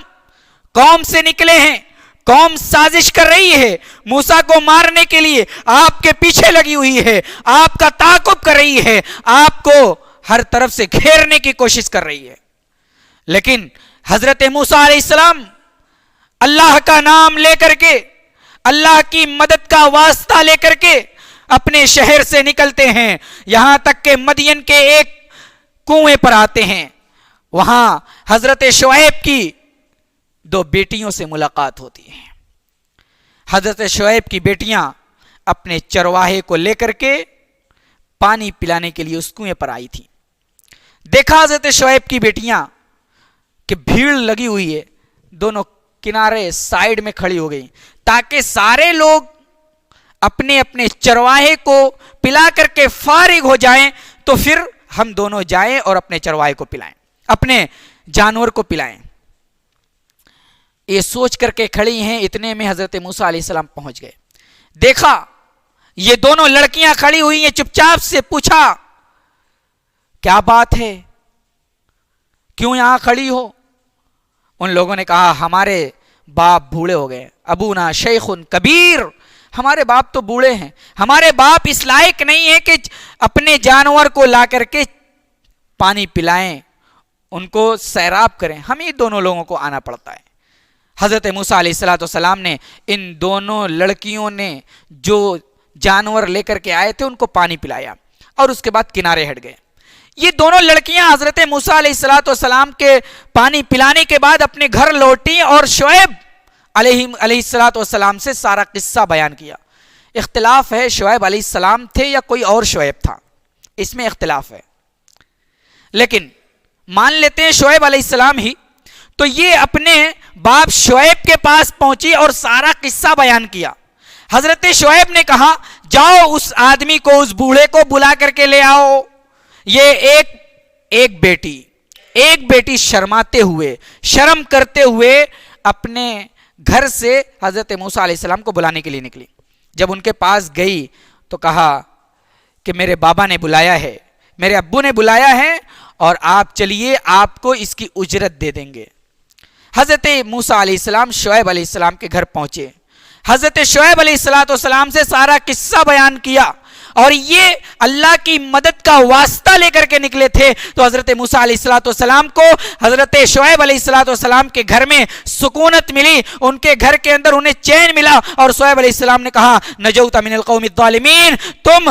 قوم سے نکلے ہیں، قوم سازش کر رہی ہے موسیٰ کو مارنے کے لیے، آپ کے پیچھے لگی ہوئی ہے، آپ کا تعاقب کر رہی ہے، آپ کو ہر طرف سے گھیرنے کی کوشش کر رہی ہے۔ لیکن حضرت موسیٰ علیہ السلام اللہ کا نام لے کر کے، اللہ کی مدد کا واسطہ لے کر کے اپنے شہر سے نکلتے ہیں، یہاں تک کہ مدین کے ایک کنویں پر آتے ہیں۔ وہاں حضرت شعیب کی 2 بیٹیوں سے ملاقات ہوتی ہے۔ حضرت شعیب کی بیٹیاں اپنے چرواہے کو لے کر کے پانی پلانے کے لیے اس کنویں پر آئی تھی۔ دیکھا حضرت شعیب کی بیٹیاں کہ بھیڑ لگی ہوئی ہے، دونوں کنارے سائیڈ میں کھڑی ہو گئی تاکہ سارے لوگ اپنے اپنے چرواہے کو پلا کر کے فارغ ہو جائیں، تو پھر ہم دونوں جائیں اور اپنے چرواہے کو پلائیں، اپنے جانور کو پلائیں۔ یہ سوچ کر کے کھڑی ہیں، اتنے میں حضرت موسیٰ علیہ السلام پہنچ گئے۔ دیکھا یہ دونوں لڑکیاں کھڑی ہوئی ہیں، چپ چاپ سے پوچھا کیا بات ہے، کیوں یہاں کھڑی ہو؟ ان لوگوں نے کہا ہمارے باپ بوڑھے ہو گئے، ابونا شیخ کبیر، ہمارے باپ تو بوڑھے ہیں، ہمارے باپ اس لائق نہیں ہے کہ اپنے جانور کو لا کر کے پانی پلائیں، ان کو سیراب کریں، ہم ہی دونوں لوگوں کو آنا پڑتا ہے۔ حضرت موسیٰ علیہ السلام نے ان دونوں لڑکیوں نے جو جانور لے کر کے آئے تھے ان کو پانی پلایا، اور اس کے بعد کنارے ہٹ گئے۔ یہ دونوں لڑکیاں حضرت موسیٰ علیہ السلام کے پانی پلانے کے بعد اپنے گھر لوٹی اور شعیب علیہ السلام سے سارا قصہ بیان کیا۔ اختلاف ہے شعیب علیہ السلام تھے یا کوئی اور شعیب تھا، اس میں اختلاف ہے، لیکن مان لیتے ہیں شعیب علیہ السلام ہی۔ تو یہ اپنے باپ شعیب کے پاس پہنچی اور سارا قصہ بیان کیا۔ حضرت شعیب نے کہا جاؤ اس آدمی کو، اس بوڑھے کو بلا کر کے لے آؤ۔ یہ ایک بیٹی شرماتے ہوئے، شرم کرتے ہوئے اپنے گھر سے حضرت موسیٰ علیہ السلام کو بلانے کے لیے نکلی۔ جب ان کے پاس گئی تو کہا کہ میرے بابا نے بلایا ہے، میرے ابو نے بلایا ہے، اور آپ چلیے، آپ کو اس کی اجرت دے دیں گے۔ حضرت موسیٰ علیہ السلام شعیب علیہ السلام کے گھر پہنچے، حضرت شعیب علیہ السلام سے سارا قصہ بیان کیا، اور یہ اللہ کی مدد کا واسطہ لے کر کے نکلے تھے۔ تو حضرت موسیٰ علیہ السلام کو حضرت شعیب علیہ السلام کے گھر میں سکونت ملی، ان کے گھر کے اندر انہیں چین ملا، اور شعیب علیہ السلام نے کہا نجوت من القوم الظالمین، تم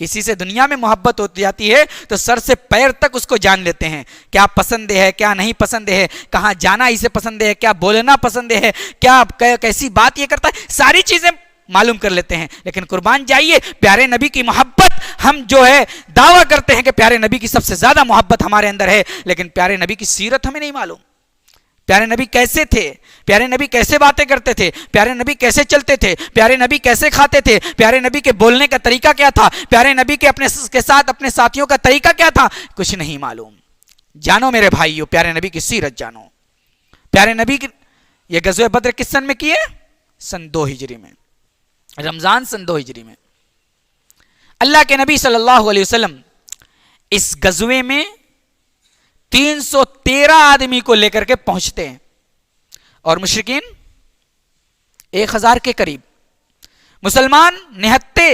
کسی سے دنیا میں محبت ہو جاتی ہے تو سر سے پیر تک اس کو جان لیتے ہیں، کیا پسند ہے کیا نہیں پسند ہے، کہاں جانا اسے پسند ہے، کیا بولنا پسند ہے، کیا کیسی بات یہ کرتا ہے، ساری چیزیں معلوم کر لیتے ہیں. لیکن قربان جائیے پیارے نبی کی محبت، ہم جو ہے دعویٰ کرتے ہیں کہ پیارے نبی کی سب سے زیادہ محبت ہمارے اندر ہے، لیکن پیارے نبی کی سیرت ہمیں نہیں معلوم. پیارے نبی کیسے تھے، پیارے نبی کیسے باتیں کرتے تھے، پیارے نبی کیسے چلتے تھے، پیارے نبی کیسے کھاتے تھے، پیارے نبی کے بولنے کا طریقہ کیا تھا، پیارے نبی کے ساتھ اپنے ساتھیوں کا طریقہ کیا تھا، کچھ نہیں معلوم. جانو میرے بھائیو، پیارے نبی کی سیرت جانو. پیارے نبی کی یہ غزوہ بدر کس سن میں کیے؟ سن 2 ہجری میں، رمضان سن 2 ہجری میں. اللہ کے نبی صلی اللہ علیہ وسلم اس غزوے میں 313 آدمی کو لے کر کے پہنچتے ہیں اور مشرکین 1000 کے قریب. مسلمان نہتے،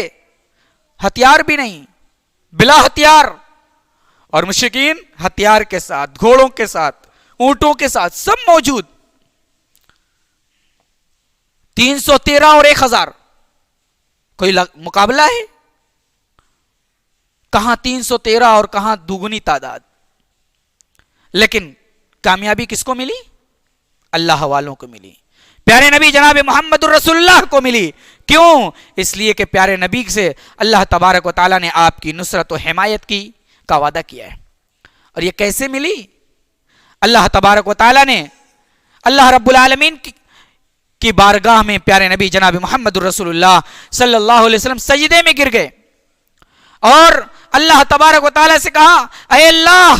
ہتھیار بھی نہیں، بلا ہتھیار، اور مشرکین ہتھیار کے ساتھ، گھوڑوں کے ساتھ، اونٹوں کے ساتھ، سب موجود. 313 اور 1000 کوئی مقابلہ ہے؟ کہاں 313 اور کہاں دوگنی تعداد. لیکن کامیابی کس کو ملی؟ اللہ والوں کو ملی، پیارے نبی جناب محمد الرسول اللہ کو ملی. کیوں؟ اس لیے کہ پیارے نبی سے اللہ تبارک و تعالیٰ نے آپ کی نصرت و حمایت کا وعدہ کیا ہے. اور یہ کیسے ملی؟ اللہ تبارک و تعالیٰ نے اللہ رب العالمین کی بارگاہ میں پیارے نبی جناب محمد الرسول اللہ صلی اللہ علیہ وسلم سجدے میں گر گئے اور اللہ تبارک و تعالیٰ سے کہا، اے اللہ،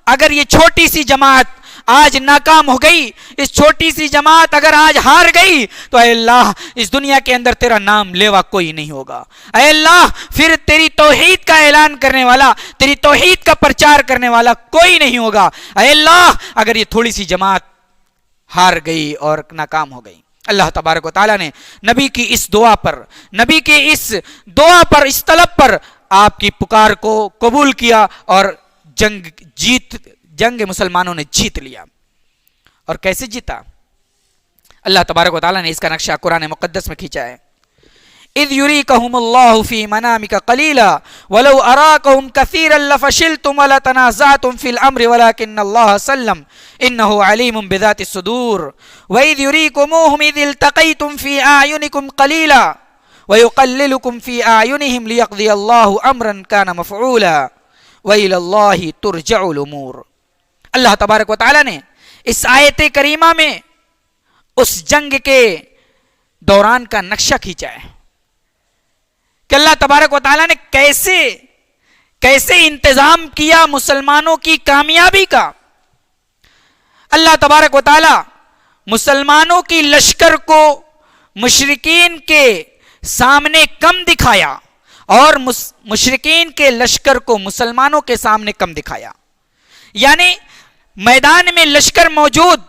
اگر یہ چھوٹی سی جماعت آج ناکام ہو گئی، اس چھوٹی سی جماعت اگر آج ہار گئی تو اے اللہ اس دنیا کے اندر تیرا نام لیوا کوئی نہیں ہوگا. اے اللہ پھر تیری توحید کا اعلان کرنے والا، تیری توحید کا پرچار کرنے والا کوئی نہیں ہوگا. اے اللہ اگر یہ تھوڑی سی جماعت ہار گئی اور ناکام ہو گئی. اللہ تبارک و تعالیٰ نے نبی کی اس دعا پر، نبی کے اس دعا پر، اس طلب پر آپ کی پکار کو قبول کیا اور جنگ مسلمانوں نے جیت لیا. اور کیسے جیتا؟ اللہ تبارک و تعالیٰ نے اس کا نقشہ قرآن مقدس میں کھینچا ہے. اذ یریکہم اللہ فی منامک قلیلا ولو اراکہم کثیرا لفشلتم ولتنازعتم فی الامر ولکن اللہ سلم انہ علیم بذات الصدور واذ یریکموہم اذ التقیتم فی اعینکم قلیلا ویقللکم فی اعینہم لیقضی اللہ امرا کان مفعولا وَإِلَى اللَّهِ تُرْجَعُ الْأُمُورُ. اللہ تبارک و تعالیٰ نے اس آیت کریمہ میں اس جنگ کے دوران کا نقشہ کھینچا ہے کہ اللہ تبارک و تعالیٰ نے کیسے انتظام کیا مسلمانوں کی کامیابی کا. اللہ تبارک و تعالیٰ مسلمانوں کی لشکر کو مشرکین کے سامنے کم دکھایا اور مشرکین کے لشکر کو مسلمانوں کے سامنے کم دکھایا. یعنی میدان میں لشکر موجود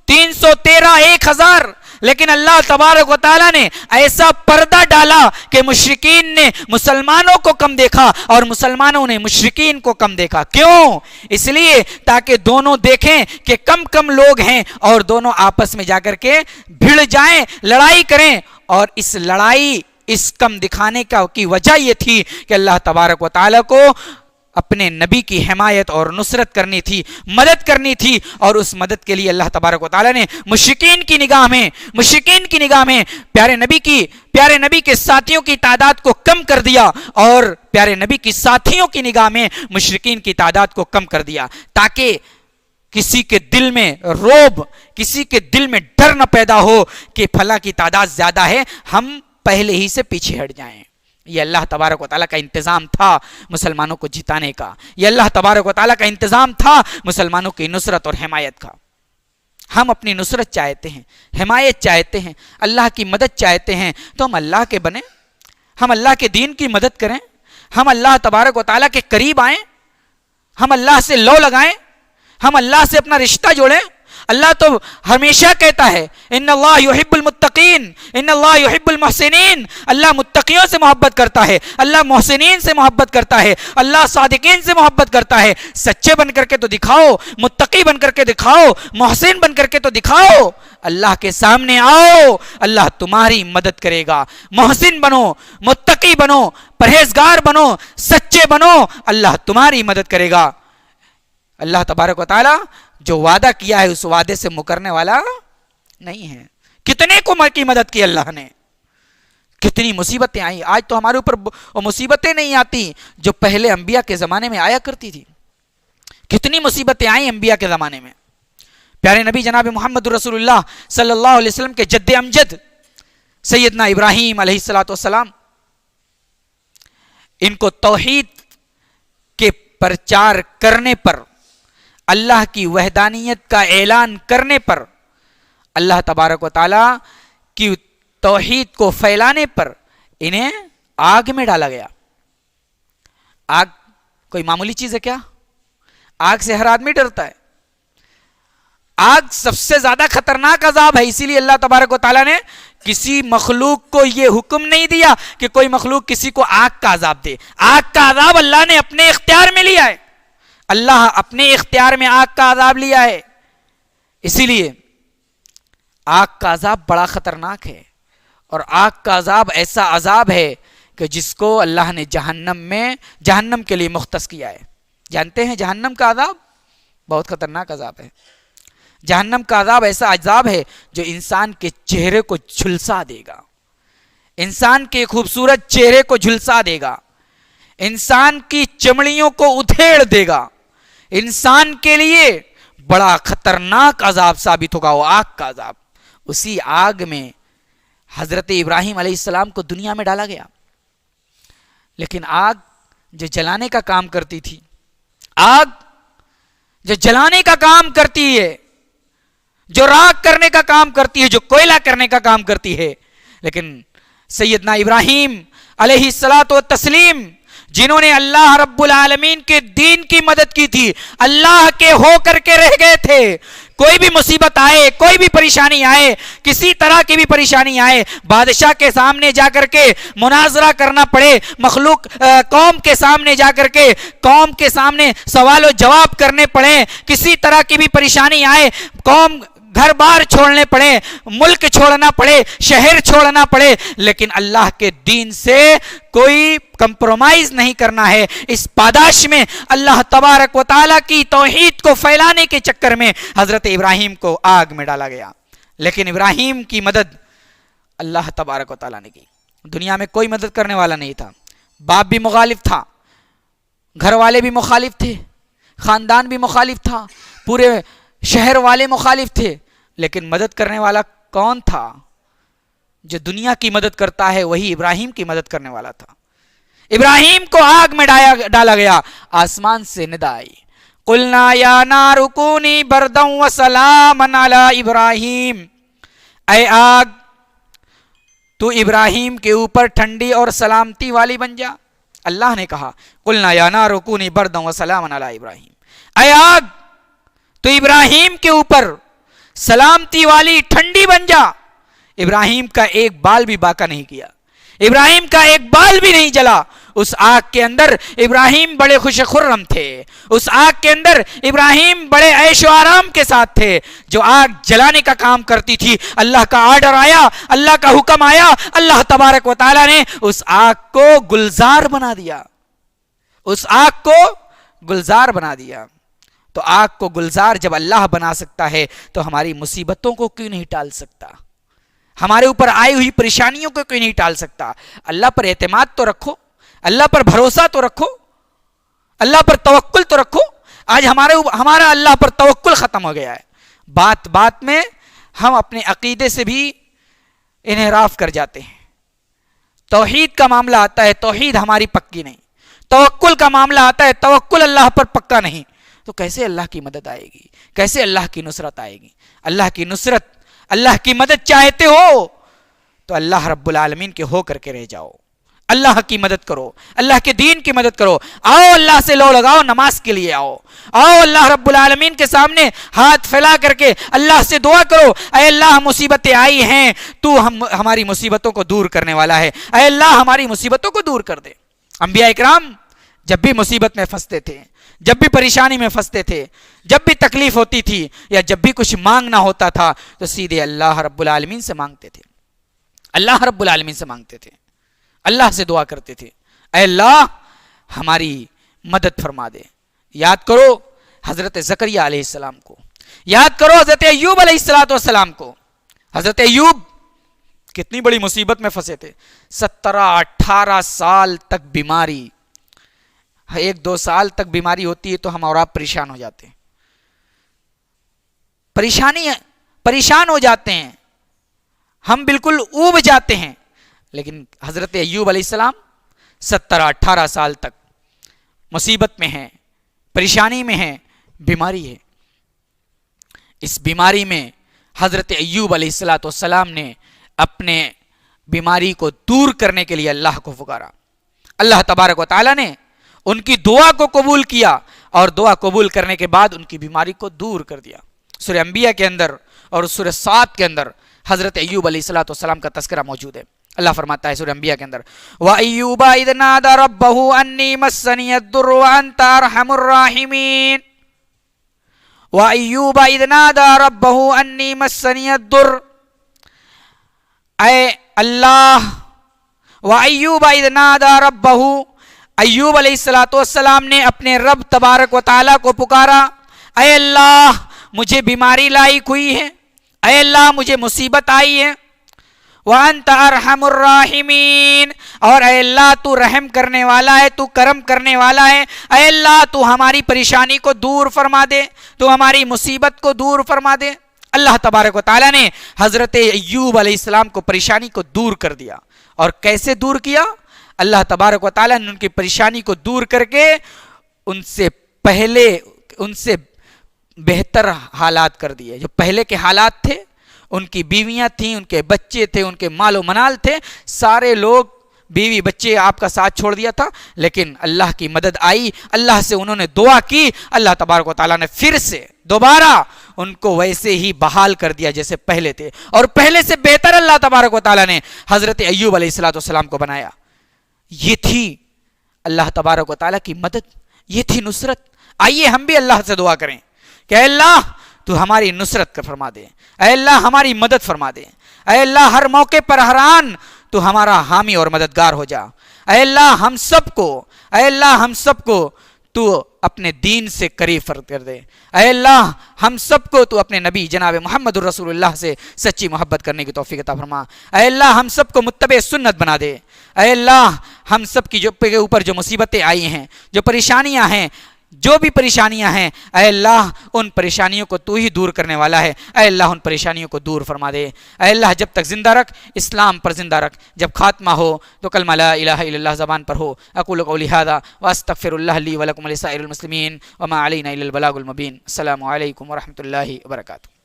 313 1000، لیکن اللہ تبارک و تعالیٰ نے ایسا پردہ ڈالا کہ مشرکین نے مسلمانوں کو کم دیکھا اور مسلمانوں نے مشرکین کو کم دیکھا. کیوں؟ اس لیے تاکہ دونوں دیکھیں کہ کم لوگ ہیں اور دونوں آپس میں جا کر کے بھڑ جائیں، لڑائی کریں. اور اس لڑائی، اس کم دکھانے کی وجہ یہ تھی کہ اللہ تبارک و تعالیٰ کو اپنے نبی کی حمایت اور نصرت کرنی تھی، مدد کرنی تھی. اور اس مدد کے لیے اللہ تبارک و تعالیٰ نے مشرکین کی نگاہ میں پیارے نبی کے ساتھیوں کی تعداد کو کم کر دیا اور پیارے نبی کی ساتھیوں کی نگاہ میں مشرکین کی تعداد کو کم کر دیا، تاکہ کسی کے دل میں رعب، کسی کے دل میں ڈر نہ پیدا ہو کہ فلاں کی تعداد زیادہ ہے، ہم پہلے ہی سے پیچھے ہٹ جائیں. یہ اللہ تبارک و تعالیٰ کا انتظام تھا مسلمانوں کو جتانے کا. یہ اللہ تبارک و تعالیٰ کا انتظام تھا مسلمانوں کی نصرت اور حمایت کا. ہم اپنی نصرت چاہتے ہیں، حمایت چاہتے ہیں، اللہ کی مدد چاہتے ہیں تو ہم اللہ کے بنیں، ہم اللہ کے دین کی مدد کریں، ہم اللہ تبارک و تعالیٰ کے قریب آئیں، ہم اللہ سے لو لگائیں، ہم اللہ سے اپنا رشتہ جوڑیں. اللہ تو ہمیشہ کہتا ہے ان اللہ یحب المتقین، ان اللہ یحب المحسنین. اللہ متقیوں سے محبت کرتا ہے، اللہ محسنین سے محبت کرتا ہے، اللہ صادقین سے محبت کرتا ہے. سچے بن کر کے تو دکھاؤ، متقی بن کر کے دکھاؤ، محسن بن کر کے تو دکھاؤ. اللہ کے سامنے آؤ، اللہ تمہاری مدد کرے گا. محسن بنو، متقی بنو، پرہیزگار بنو، سچے بنو، اللہ تمہاری مدد کرے گا۔ اللہ تبارک و تعالی جو وعدہ کیا ہے اس وعدے سے مکرنے والا نہیں ہے۔ کتنے کو کی مدد کی اللہ نے، کتنی مصیبتیں آئیں۔ آج تو ہمارے اوپر وہ مصیبتیں نہیں آتی جو پہلے انبیاء کے زمانے میں آیا کرتی تھی۔ کتنی مصیبتیں آئیں انبیاء کے زمانے میں۔ پیارے نبی جناب محمد رسول اللہ صلی اللہ علیہ وسلم کے جد امجد سیدنا ابراہیم علیہ الصلوۃ والسلام، ان کو توحید کے پرچار کرنے پر، اللہ کی وحدانیت کا اعلان کرنے پر، اللہ تبارک و تعالی کی توحید کو پھیلانے پر انہیں آگ میں ڈالا گیا۔ آگ کوئی معمولی چیز ہے کیا؟ آگ سے ہر آدمی ڈرتا ہے۔ آگ سب سے زیادہ خطرناک عذاب ہے، اسی لیے اللہ تبارک و تعالیٰ نے کسی مخلوق کو یہ حکم نہیں دیا کہ کوئی مخلوق کسی کو آگ کا عذاب دے۔ آگ کا عذاب اللہ نے اپنے اختیار میں لیا ہے، اللہ اپنے اختیار میں آگ کا عذاب لیا ہے۔ اسی لیے آگ کا عذاب بڑا خطرناک ہے، اور آگ کا عذاب ایسا عذاب ہے کہ جس کو اللہ نے جہنم کے لیے مختص کیا ہے۔ جانتے ہیں جہنم کا عذاب بہت خطرناک عذاب ہے۔ جہنم کا عذاب ایسا عذاب ہے جو انسان کے چہرے کو جھلسا دے گا، انسان کے خوبصورت چہرے کو جھلسا دے گا، انسان کی چمڑیوں کو ادھیڑ دے گا، انسان کے لیے بڑا خطرناک عذاب ثابت ہوگا وہ آگ کا عذاب۔ اسی آگ میں حضرت ابراہیم علیہ السلام کو دنیا میں ڈالا گیا، لیکن آگ جو جلانے کا کام کرتی تھی، آگ جو جلانے کا کام کرتی ہے، جو راکھ کرنے کا کام کرتی ہے، جو کوئلہ کرنے کا کام کرتی ہے، لیکن سیدنا ابراہیم علیہ الصلوۃ والتسلیم جنہوں نے اللہ رب العالمین کے دین کی مدد کی تھی، اللہ کے ہو کر کے رہ گئے تھے۔ کوئی بھی مصیبت آئے، کوئی بھی پریشانی آئے، کسی طرح کی بھی پریشانی آئے، بادشاہ کے سامنے جا کر کے مناظرہ کرنا پڑے، مخلوق قوم کے سامنے جا کر کے قوم کے سامنے سوال و جواب کرنے پڑے، کسی طرح کی بھی پریشانی آئے، قوم گھر بار چھوڑنے پڑے، ملک چھوڑنا پڑے، شہر چھوڑنا پڑے، لیکن اللہ کے دین سے کوئی کمپرومائز نہیں کرنا ہے۔ اس پاداش میں اللہ تبارک و تعالیٰ کی توحید کو پھیلانے کے چکر میں حضرت ابراہیم کو آگ میں ڈالا گیا، لیکن ابراہیم کی مدد اللہ تبارک و تعالیٰ نے کی۔ دنیا میں کوئی مدد کرنے والا نہیں تھا، باپ بھی مخالف تھا، گھر والے بھی مخالف تھے، خاندان بھی مخالف تھا، پورے شہر والے مخالف تھے، لیکن مدد کرنے والا کون تھا؟ جو دنیا کی مدد کرتا ہے وہی ابراہیم کی مدد کرنے والا تھا۔ ابراہیم کو آگ میں ڈالا گیا، آسمان سے ندا آئی، قلنا یا نار کونی بردا وسلاما علی ابراہیم، اے آگ تو ابراہیم کے اوپر ٹھنڈی اور سلامتی والی بن جا۔ اللہ نے کہا قلنا یا نار کونی بردا وسلاما علی ابراہیم، اے آگ تو ابراہیم کے اوپر سلامتی والی ٹھنڈی بن جا۔ ابراہیم کا ایک بال بھی باقی نہیں کیا، ابراہیم کا ایک بال بھی نہیں جلا۔ اس آگ کے اندر ابراہیم بڑے خوش خرم تھے، اس آگ کے اندر ابراہیم بڑے عیش و آرام کے ساتھ تھے۔ جو آگ جلانے کا کام کرتی تھی، اللہ کا آرڈر آیا، اللہ کا حکم آیا، اللہ تبارک و تعالیٰ نے اس آگ کو گلزار بنا دیا، اس آگ کو گلزار بنا دیا۔ تو آگ کو گلزار جب اللہ بنا سکتا ہے تو ہماری مصیبتوں کو کیوں نہیں ٹال سکتا؟ ہمارے اوپر آئی ہوئی پریشانیوں کو کیوں نہیں ٹال سکتا؟ اللہ پر اعتماد تو رکھو، اللہ پر بھروسہ تو رکھو، اللہ پر توکل تو رکھو۔ آج ہمارا اللہ پر توکل ختم ہو گیا ہے، بات بات میں ہم اپنے عقیدے سے بھی انحراف کر جاتے ہیں۔ توحید کا معاملہ آتا ہے، توحید ہماری پکی نہیں، توکل کا معاملہ آتا ہے، توکل اللہ پر پکا نہیں، تو کیسے اللہ کی مدد آئے گی؟ کیسے اللہ کی نصرت آئے گی؟ اللہ کی نصرت، اللہ کی مدد چاہتے ہو تو اللہ رب العالمین کے ہو کر کے رہ جاؤ، اللہ کی مدد کرو، اللہ کے دین کی مدد کرو، آؤ اللہ سے لو لگاؤ، نماز کے لیے آؤ اللہ رب العالمین کے سامنے ہاتھ پھیلا کر کے اللہ سے دعا کرو، اے اللہ مصیبتیں آئی ہیں، تو ہماری مصیبتوں کو دور کرنے والا ہے، اے اللہ ہماری مصیبتوں کو دور کر دے۔ انبیاء اکرام جب بھی مصیبت میں پھنستے تھے، جب بھی پریشانی میں پھنستے تھے، جب بھی تکلیف ہوتی تھی یا جب بھی کچھ مانگنا ہوتا تھا تو سیدھے اللہ رب العالمین سے مانگتے تھے، اللہ رب العالمین سے مانگتے تھے، اللہ سے دعا کرتے تھے، اے اللہ ہماری مدد فرما دے۔ یاد کرو حضرت زکریا علیہ السلام کو، یاد کرو حضرت ایوب علیہ السلام کو۔ حضرت ایوب کتنی بڑی مصیبت میں پھنسے تھے، 17-18 سال تک بیماری، 1-2 سال تک بیماری ہوتی ہے تو ہم اور آپ پریشان ہو جاتے ہیں، پریشان ہو جاتے ہیں، ہم بالکل اوب جاتے ہیں، لیکن حضرت ایوب علیہ السلام 17-18 سال تک مصیبت میں ہیں، پریشانی میں ہیں، بیماری ہے۔ اس بیماری میں حضرت ایوب علیہ السلام نے اپنے بیماری کو دور کرنے کے لیے اللہ کو پکارا۔ اللہ تبارک و تعالیٰ نے ان کی دعا کو قبول کیا اور دعا قبول کرنے کے بعد ان کی بیماری کو دور کر دیا۔ سورہ انبیاء کے اندر اور سورہ صاد کے اندر حضرت ایوب علیہ السلام کا تذکرہ موجود ہے۔ اللہ فرماتا ہے سورہ انبیاء کے اندر وَأَيُّوبَ إِذْ نَادَى رَبَّهُ أَنِّي مَسَّنِيَ الضُّرُّ وَأَنْتَ أَرْحَمُ الرَّاحِمِينَ وَأَيُّوبَ إِذْ نَادَى رَبَّهُ أَنِّي مَسَّنِيَ الضُّرُّ، اے اللہ، وَأَيُّوبَ إِذْ نَادَى رَبَّهُ، ایوب علیہ السلام نے اپنے رب تبارک و تعالیٰ کو پکارا، اے اللہ مجھے بیماری لاحق ہوئی ہے، اے اللہ مجھے مصیبت آئی ہے، وَأَنْتَ أَرْحَمُ الرَّاحِمِينَ، اور اے اللہ تو رحم کرنے والا ہے، تو کرم کرنے والا ہے، اے اللہ تو ہماری پریشانی کو دور فرما دے، تو ہماری مصیبت کو دور فرما دے۔ اللہ تبارک و تعالیٰ نے حضرت ایوب علیہ السلام کو پریشانی کو دور کر دیا، اور کیسے دور کیا؟ اللہ تبارک و تعالیٰ نے ان کی پریشانی کو دور کر کے ان سے پہلے، ان سے بہتر حالات کر دیے۔ جو پہلے کے حالات تھے، ان کی بیویاں تھیں، ان کے بچے تھے، ان کے مال و منال تھے، سارے لوگ بیوی بچے آپ کا ساتھ چھوڑ دیا تھا، لیکن اللہ کی مدد آئی، اللہ سے انہوں نے دعا کی، اللہ تبارک و تعالیٰ نے پھر سے دوبارہ ان کو ویسے ہی بحال کر دیا جیسے پہلے تھے، اور پہلے سے بہتر اللہ تبارک و تعالیٰ نے حضرت ایوب علیہ السلام کو بنایا۔ یہ تھی اللہ تبارک و تعالیٰ کی مدد، یہ تھی نصرت۔ آئیے ہم بھی اللہ سے دعا کریں کہ اے اللہ تو ہماری نصرت کا فرما دے، اے اللہ ہماری مدد فرما دے، اے اللہ ہر موقع پر ہر آن تو ہمارا حامی اور مددگار ہو جا، اے اللہ ہم سب کو، اے اللہ ہم سب کو تو اپنے دین سے قریب کر دے، اے اللہ ہم سب کو تو اپنے نبی جناب محمد الرسول اللہ سے سچی محبت کرنے کی توفیق عطا فرما، اے اللہ ہم سب کو متبع سنت بنا دے، اے اللہ ہم سب کی کے اوپر جو مصیبتیں آئی ہیں، جو پریشانیاں ہیں، جو بھی پریشانیاں ہیں، اے اللہ ان پریشانیوں کو تو ہی دور کرنے والا ہے، اے اللہ ان پریشانیوں کو دور فرما دے، اے اللہ جب تک زندہ رکھ اسلام پر زندہ رکھ، جب خاتمہ ہو تو کلمہ لا الہ الا اللہ زبان پر ہو۔ اقول قولی ھذا واستغفر اللہ لی ولکم ولسائر المسلمین وما علینا الا البلاغ المبین۔ السلام علیکم ورحمۃ اللہ وبرکاتہ۔